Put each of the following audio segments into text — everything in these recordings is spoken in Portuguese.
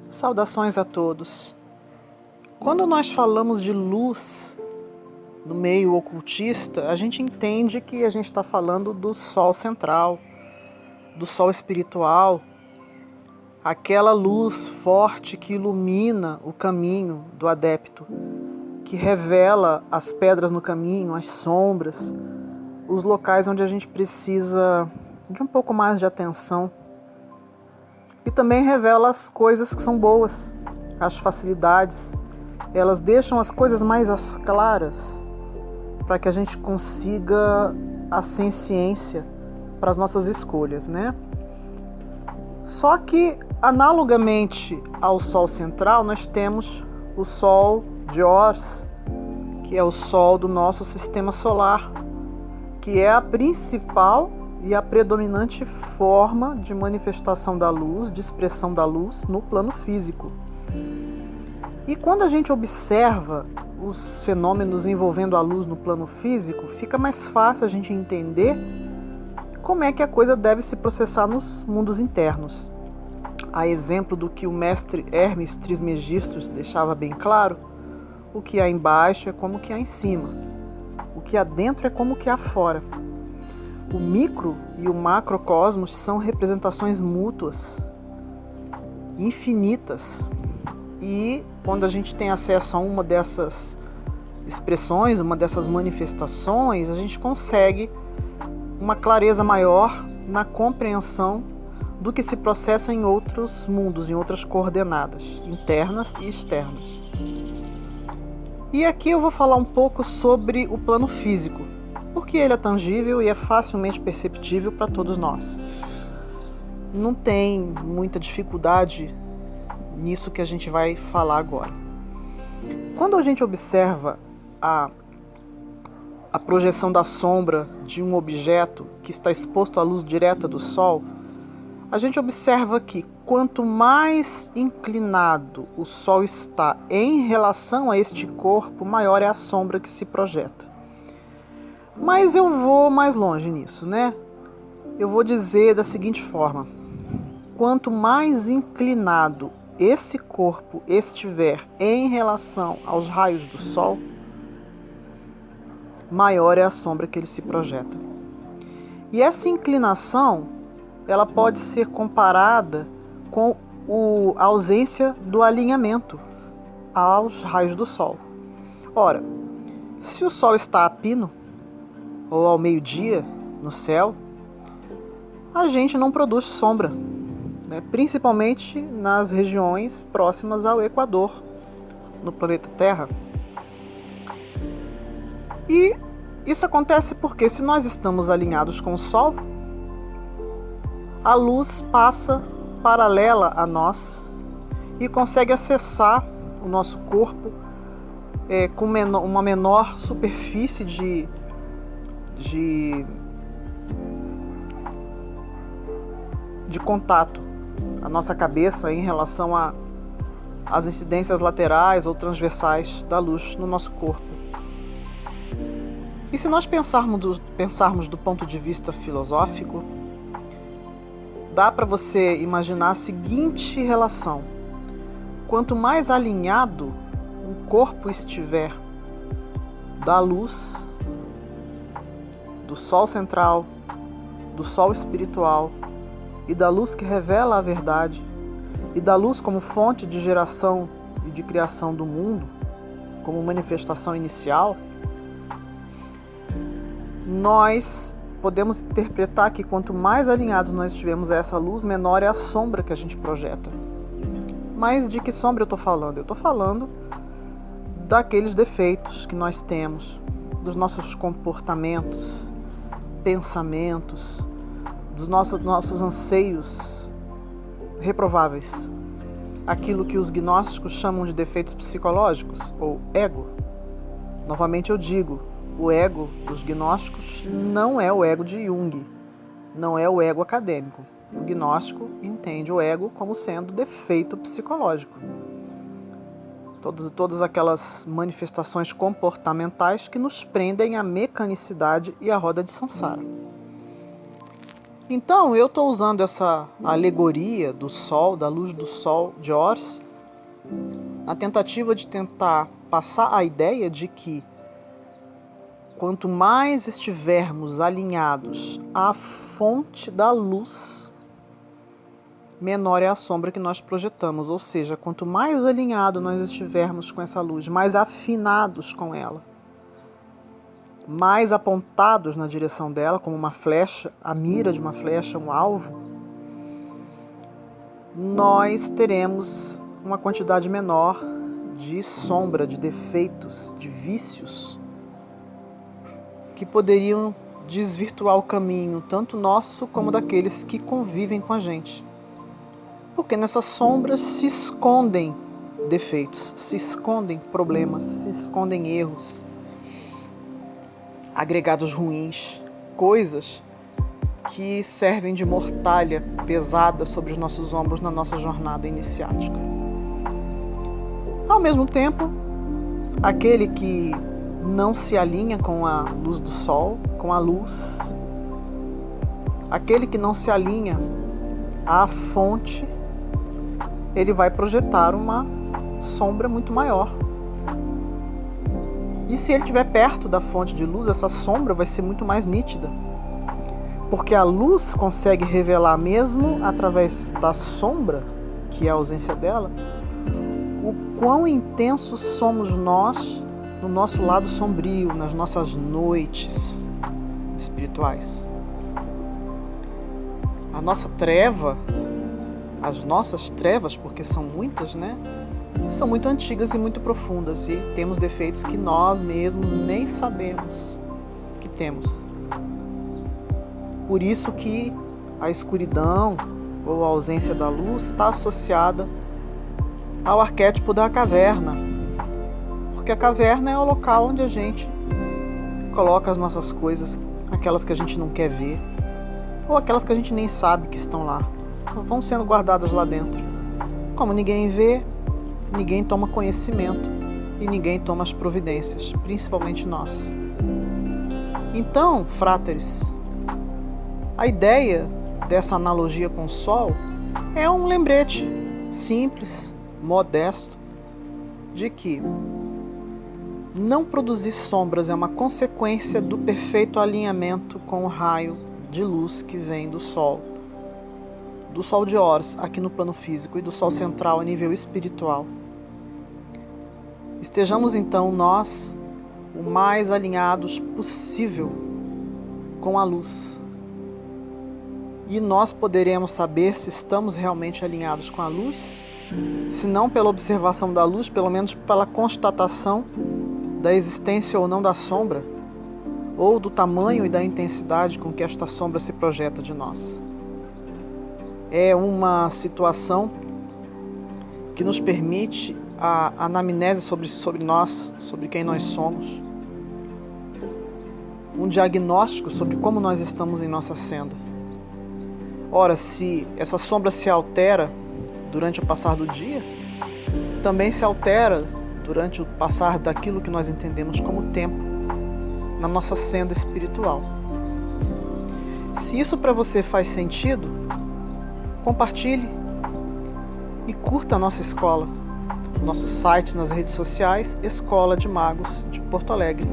Saudações a todos. Quando nós falamos de luz no meio ocultista, a gente entende que a gente está falando do sol central, do sol espiritual, aquela luz forte que ilumina o caminho do adepto, que revela as pedras no caminho, as sombras, os locais onde a gente precisa de um pouco mais de atenção. E também revela as coisas que são boas, as facilidades. Elas deixam as coisas mais claras para que a gente consiga a ciência para as nossas escolhas, né? Só que, analogamente ao Sol central, nós temos o Sol de Horus, que é o Sol do nosso sistema solar, que é a principal e a predominante forma de manifestação da luz, de expressão da luz no plano físico. E quando a gente observa os fenômenos envolvendo a luz no plano físico, fica mais fácil a gente entender como é que a coisa deve se processar nos mundos internos. A exemplo do que o mestre Hermes Trismegistus deixava bem claro, o que há embaixo é como o que há em cima, o que há dentro é como o que há fora. O micro e o macrocosmos são representações mútuas, infinitas. E quando a gente tem acesso a uma dessas expressões, uma dessas manifestações, a gente consegue uma clareza maior na compreensão do que se processa em outros mundos, em outras coordenadas, internas e externas. E aqui eu vou falar um pouco sobre o plano físico, porque ele é tangível e é facilmente perceptível para todos nós. Não tem muita dificuldade nisso que a gente vai falar agora. Quando a gente observa a projeção da sombra de um objeto que está exposto à luz direta do Sol, a gente observa que quanto mais inclinado o Sol está em relação a este corpo, maior é a sombra que se projeta. Mas eu vou mais longe nisso, né? Eu vou dizer da seguinte forma: quanto mais inclinado esse corpo estiver em relação aos raios do Sol, maior é a sombra que ele se projeta. E essa inclinação, ela pode ser comparada com a ausência do alinhamento aos raios do Sol. Ora, se o Sol está a pino, ou ao meio-dia no céu, a gente não produz sombra, né? Principalmente nas regiões próximas ao Equador, no planeta Terra. E isso acontece porque, se nós estamos alinhados com o Sol, a luz passa paralela a nós e consegue acessar o nosso corpo com uma menor superfície de contato, a nossa cabeça em relação às incidências laterais ou transversais da luz no nosso corpo. E se nós pensarmos do ponto de vista filosófico, dá para você imaginar a seguinte relação: quanto mais alinhado o corpo estiver da luz, do Sol central, do Sol espiritual e da luz que revela a verdade, e da luz como fonte de geração e de criação do mundo, como manifestação inicial, nós podemos interpretar que quanto mais alinhados nós estivermos a essa luz, menor é a sombra que a gente projeta. Mas de que sombra eu estou falando? Eu estou falando daqueles defeitos que nós temos, dos nossos comportamentos, pensamentos, dos nossos anseios reprováveis. Aquilo que os gnósticos chamam de defeitos psicológicos, ou ego. Novamente eu digo, o ego dos gnósticos não é o ego de Jung, não é o ego acadêmico. O gnóstico entende o ego como sendo defeito psicológico. Todas aquelas manifestações comportamentais que nos prendem à mecanicidade e à roda de samsara. Então, eu estou usando essa alegoria do Sol, da luz do Sol de Horus, na tentativa de tentar passar a ideia de que quanto mais estivermos alinhados à fonte da luz, menor é a sombra que nós projetamos. Ou seja, quanto mais alinhado nós estivermos com essa luz, mais afinados com ela, mais apontados na direção dela, como uma flecha, a mira de uma flecha, um alvo, nós teremos uma quantidade menor de sombra, de defeitos, de vícios que poderiam desvirtuar o caminho, tanto nosso como daqueles que convivem com a gente. Porque nessas sombras se escondem defeitos, se escondem problemas, se escondem erros, agregados ruins, coisas que servem de mortalha pesada sobre os nossos ombros na nossa jornada iniciática. Ao mesmo tempo, aquele que não se alinha com a luz do sol, com a luz, aquele que não se alinha à fonte, ele vai projetar uma sombra muito maior. E se ele estiver perto da fonte de luz, essa sombra vai ser muito mais nítida. Porque a luz consegue revelar, mesmo através da sombra, que é a ausência dela, o quão intensos somos nós no nosso lado sombrio, nas nossas noites espirituais. A nossa treva, as nossas trevas, porque são muitas, né? São muito antigas e muito profundas, e temos defeitos que nós mesmos nem sabemos que temos. Por isso que a escuridão ou a ausência da luz está associada ao arquétipo da caverna. Porque a caverna é o local onde a gente coloca as nossas coisas, aquelas que a gente não quer ver, ou aquelas que a gente nem sabe que estão lá, vão sendo guardadas lá dentro. Como ninguém vê, ninguém toma conhecimento e ninguém toma as providências, principalmente nós. Então, fráteres, a ideia dessa analogia com o sol é um lembrete simples, modesto, de que não produzir sombras é uma consequência do perfeito alinhamento com o raio de luz que vem do sol de Horus aqui no plano físico e do sol central a nível espiritual. Estejamos então nós o mais alinhados possível com a luz. E nós poderemos saber se estamos realmente alinhados com a luz, se não pela observação da luz, pelo menos pela constatação da existência ou não da sombra, ou do tamanho e da intensidade com que esta sombra se projeta de nós. É uma situação que nos permite a anamnese sobre nós, sobre quem nós somos, um diagnóstico sobre como nós estamos em nossa senda. Ora, se essa sombra se altera durante o passar do dia, também se altera durante o passar daquilo que nós entendemos como tempo na nossa senda espiritual. Se isso para você faz sentido, compartilhe e curta a nossa escola, nosso site nas redes sociais, Escola de Magos de Porto Alegre.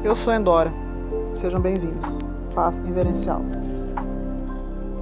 Eu sou Endora, sejam bem-vindos. Paz Inverencial.